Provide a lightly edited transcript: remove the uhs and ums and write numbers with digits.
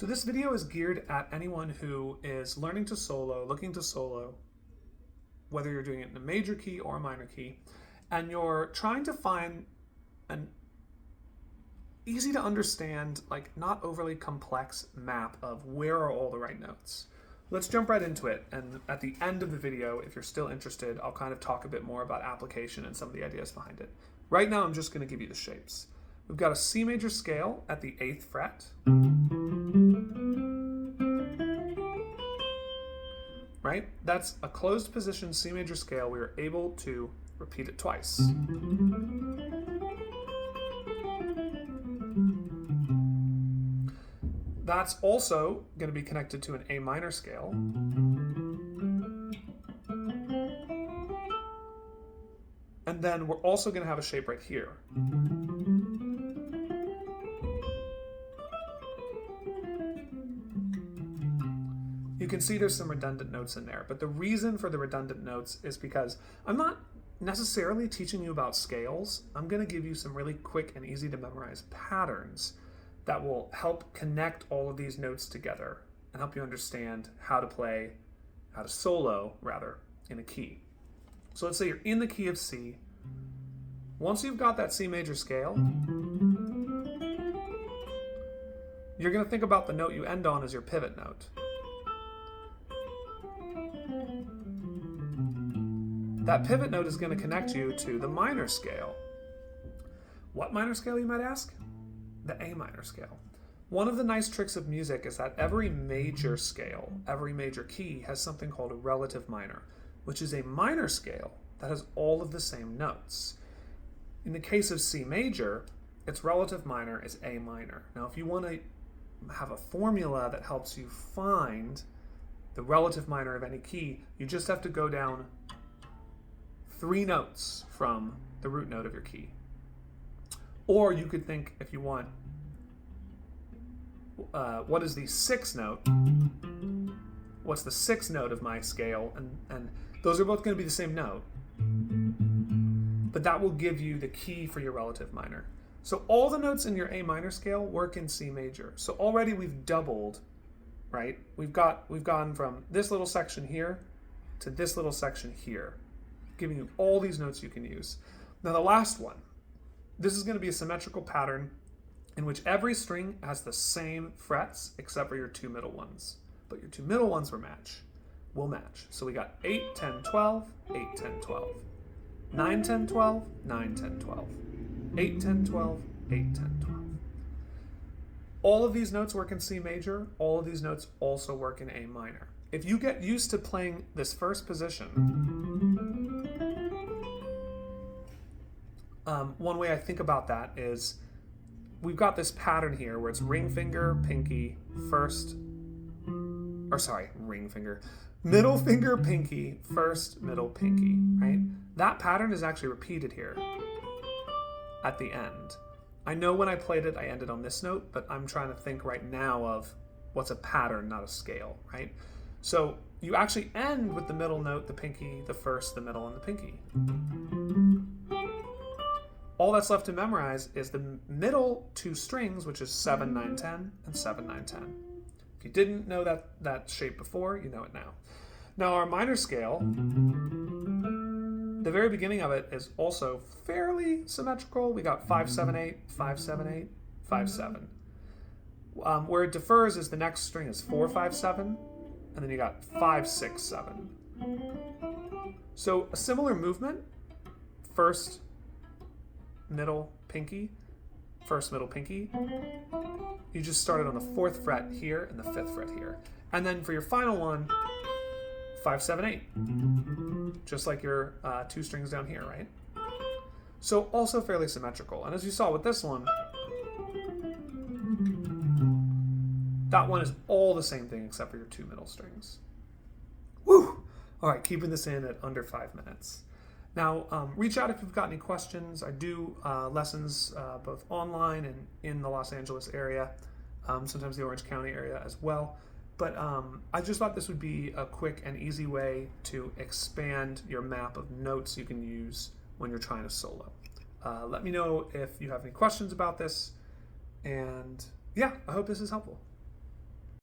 So this video is geared at anyone who is learning to solo, looking to solo, whether you're doing it in a major key or a minor key, and you're trying to find an easy to understand, like not overly complex map of where are all the right notes. Let's jump right into it, and at the end of the video, if you're still interested, I'll kind of talk a bit more about application and some of the ideas behind it. Right now, I'm just going to give you the shapes. We've got a C major scale at the 8th fret. Right? That's a closed position C major scale. We were able to repeat it twice. That's also going to be connected to an A minor scale. And then we're also going to have a shape right here. You can see there's some redundant notes in there, but the reason for the redundant notes is because I'm not necessarily teaching you about scales. I'm going to give you some really quick and easy to memorize patterns that will help connect all of these notes together and help you understand how to play, how to solo, rather, in a key. So let's say you're in the key of C. Once you've got that C major scale, you're going to think about the note you end on as your pivot note. That pivot note is going to connect you to the minor scale. What minor scale, you might ask? The A minor scale. One of the nice tricks of music is that every major scale, every major key has something called a relative minor, which is a minor scale that has all of the same notes. In the case of C major, its relative minor is A minor. Now, if you want to have a formula that helps you find the relative minor of any key, you just have to go down 3 notes from the root note of your key. Or you could think, if you want, what is the 6th note? What's the 6th note of my scale? And those are both going to be the same note. But that will give you the key for your relative minor. So all the notes in your A minor scale work in C major. So already we've doubled, right? We've gone from this little section here to this little section here, giving you all these notes you can use. Now the last one. This is going to be a symmetrical pattern in which every string has the same frets except for your 2 middle ones. But your 2 middle ones will match. So we got 8, 10, 12, 8, 10, 12. 9, 10, 12, 9, 10, 12. 8, 10, 12, 8, 10, 12. All of these notes work in C major. All of these notes also work in A minor. If you get used to playing this first position, one way I think about that is we've got this pattern here where it's ring finger, pinky, middle finger, pinky, first, middle, pinky, right? That pattern is actually repeated here at the end. I know when I played it, I ended on this note, but I'm trying to think right now of what's a pattern, not a scale, right? So you actually end with the middle note, the pinky, the first, the middle, and the pinky. All that's left to memorize is the middle 2 strings, which is 7, 9, 10, and 7, 9, 10. If you didn't know that shape before, you know it now. Now our minor scale, the very beginning of it is also fairly symmetrical. We got 5, 7, 8, 5, 7, 8, 5, 7. Where it differs is the next string is 4, 5, 7, and then you got 5, 6, 7. So a similar movement, first, middle, pinky, first, middle, pinky. You just started on the 4th fret here and the 5th fret here. And then for your final one, 5, 7, 8. Just like your 2 strings down here, right? So also fairly symmetrical. And as you saw with this one, that one is all the same thing except for your 2 middle strings. Woo! All right, keeping this in at under 5 minutes. Now, reach out if you've got any questions. I do lessons both online and in the Los Angeles area, sometimes the Orange County area as well. But I just thought this would be a quick and easy way to expand your map of notes you can use when you're trying to solo. Let me know if you have any questions about this. And yeah, I hope this is helpful.